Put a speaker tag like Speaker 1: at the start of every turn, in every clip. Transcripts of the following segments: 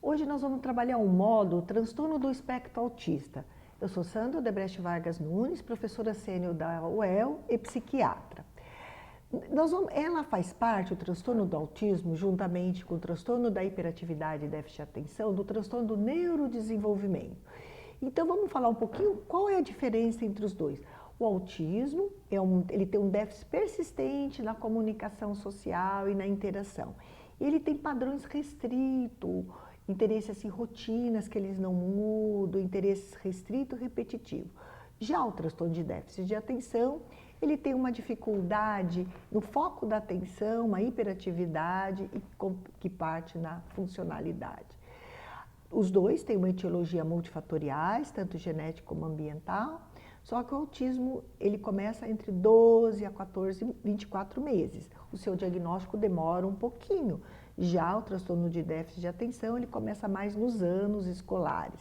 Speaker 1: Hoje nós vamos trabalhar um módulo transtorno do espectro autista. Eu sou Sandra Odebrecht Vargas Nunes, professora sênior da UEL e psiquiatra. Ela faz parte, o transtorno do autismo, juntamente com o transtorno da hiperatividade e déficit de atenção, do transtorno do neurodesenvolvimento. Então vamos falar um pouquinho qual é a diferença entre os dois. O autismo, ele tem um déficit persistente na comunicação social e na interação. Ele tem padrões restritos, interesses assim, rotinas que eles não mudam, interesses restritos e repetitivos. Já o transtorno de déficit de atenção, ele tem uma dificuldade no foco da atenção, uma hiperatividade que parte na funcionalidade. Os dois têm uma etiologia multifatoriais, tanto genética como ambiental, só que o autismo ele começa entre 12 a 14, 24 meses. O seu diagnóstico demora um pouquinho. Já o transtorno de déficit de atenção, ele começa mais nos anos escolares.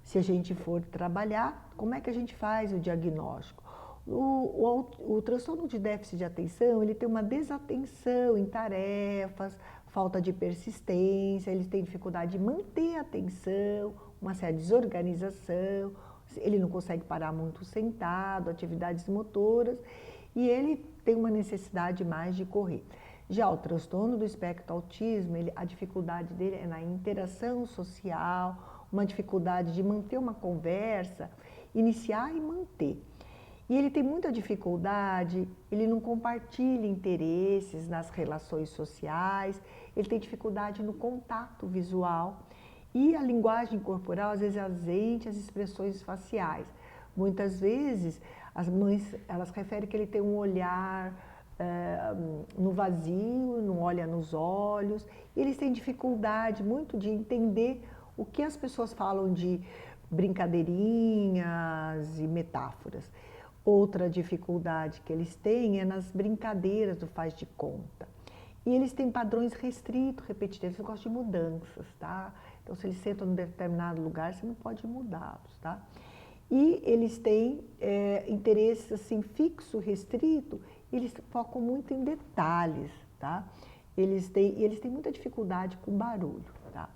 Speaker 1: Se a gente for trabalhar, como é que a gente faz o diagnóstico? O transtorno de déficit de atenção, ele tem uma desatenção em tarefas, falta de persistência, ele tem dificuldade de manter a atenção, uma certa desorganização, ele não consegue parar muito sentado, atividades motoras, e ele tem uma necessidade mais de correr. Já o transtorno do espectro autismo, a dificuldade dele é na interação social, uma dificuldade de manter uma conversa, iniciar e manter. E ele tem muita dificuldade, ele não compartilha interesses nas relações sociais, ele tem dificuldade no contato visual e a linguagem corporal, às vezes, ausente as expressões faciais. Muitas vezes, as mães, elas referem que ele tem um olhar no vazio, não olha nos olhos. Eles têm dificuldade muito de entender o que as pessoas falam de brincadeirinhas e metáforas. Outra dificuldade que eles têm é nas brincadeiras do faz de conta. E eles têm padrões restritos, repetitivos, eles gostam de mudanças, tá? Então, se eles sentam em determinado lugar, você não pode mudá-los, tá? E eles têm interesses assim, fixo, restrito, eles focam muito em detalhes, tá? Eles têm muita dificuldade com barulho, tá?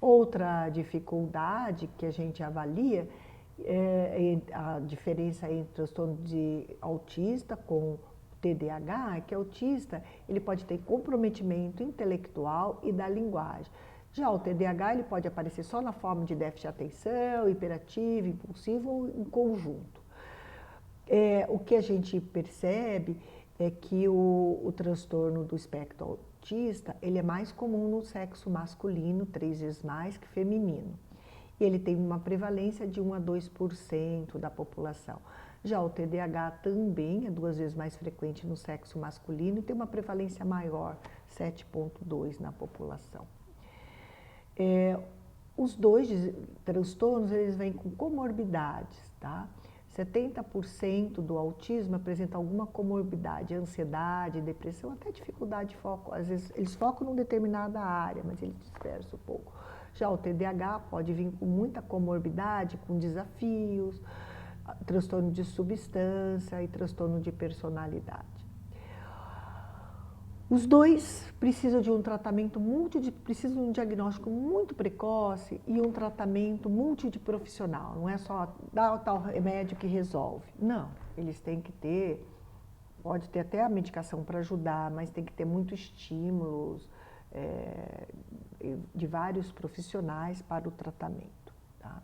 Speaker 1: Outra dificuldade que a gente avalia a diferença entre transtorno de autista com TDAH é que o autista ele pode ter comprometimento intelectual e da linguagem. Já o TDAH ele pode aparecer só na forma de déficit de atenção, hiperativo, impulsivo ou em conjunto. O que a gente percebe é que o transtorno do espectro autista ele é mais comum no sexo masculino, 3 vezes mais que feminino. E ele tem uma prevalência de 1 a 2% da população. Já o TDAH também é 2 vezes mais frequente no sexo masculino e tem uma prevalência maior, 7,2% na população. Os dois transtornos, eles vêm com comorbidades, tá? 70% do autismo apresenta alguma comorbidade, ansiedade, depressão, até dificuldade de foco. Às vezes eles focam em uma determinada área, mas eles dispersam um pouco. Já o TDAH pode vir com muita comorbidade, com desafios, transtorno de substância e transtorno de personalidade. Os dois precisam de um tratamento precisam de um diagnóstico muito precoce e um tratamento multiprofissional. Não é só dar o tal remédio que resolve. Não, eles têm que ter, pode ter até a medicação para ajudar, mas tem que ter muitos estímulos de vários profissionais para o tratamento. Tá?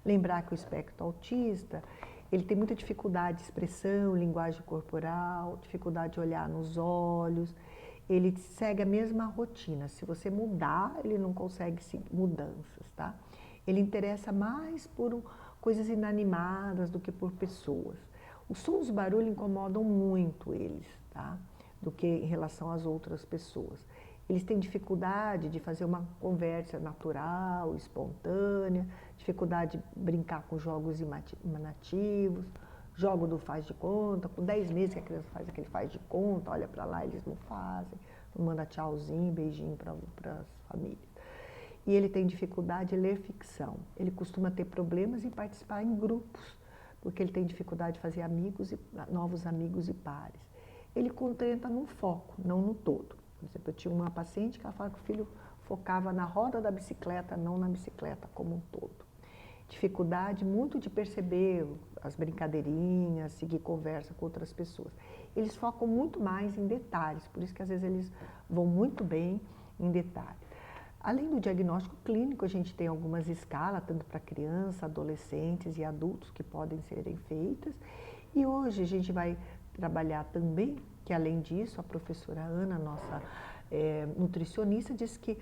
Speaker 1: Lembrar que o espectro autista, ele tem muita dificuldade de expressão, linguagem corporal, dificuldade de olhar nos olhos, ele segue a mesma rotina. Se você mudar, ele não consegue seguir mudanças, tá? Ele interessa mais por coisas inanimadas do que por pessoas. Os sons e barulho incomodam muito eles, tá? Do que em relação às outras pessoas. Eles têm dificuldade de fazer uma conversa natural, espontânea, dificuldade de brincar com jogos imaginativos, jogo do faz de conta, com 10 meses que a criança faz aquele faz de conta, olha para lá, eles não fazem, não manda tchauzinho, beijinho para as famílias. E ele tem dificuldade de ler ficção. Ele costuma ter problemas em participar em grupos, porque ele tem dificuldade de fazer novos amigos e pares. Ele concentra num foco, não no todo. Por exemplo, eu tinha uma paciente que ela fala que o filho focava na roda da bicicleta, não na bicicleta como um todo. Dificuldade muito de perceber as brincadeirinhas, seguir conversa com outras pessoas. Eles focam muito mais em detalhes, por isso que às vezes eles vão muito bem em detalhes. Além do diagnóstico clínico, a gente tem algumas escalas, tanto para crianças, adolescentes e adultos, que podem serem feitas. E hoje a gente vai trabalhar também, que além disso, a professora Ana, nossa nutricionista, disse que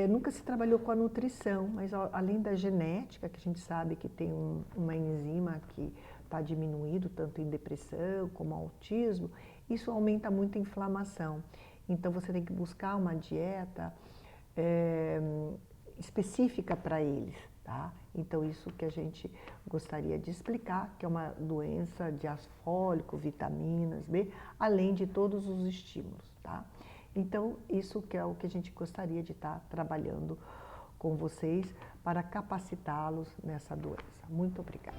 Speaker 1: nunca se trabalhou com a nutrição, mas além da genética, que a gente sabe que tem uma enzima que está diminuído, tanto em depressão como autismo, isso aumenta muito a inflamação. Então você tem que buscar uma dieta específica para eles, tá? Então isso que a gente gostaria de explicar, que é uma doença de ácido fólico, vitaminas B, além de todos os estímulos, tá? Então isso que é o que a gente gostaria de estar trabalhando com vocês para capacitá-los nessa doença. Muito obrigada.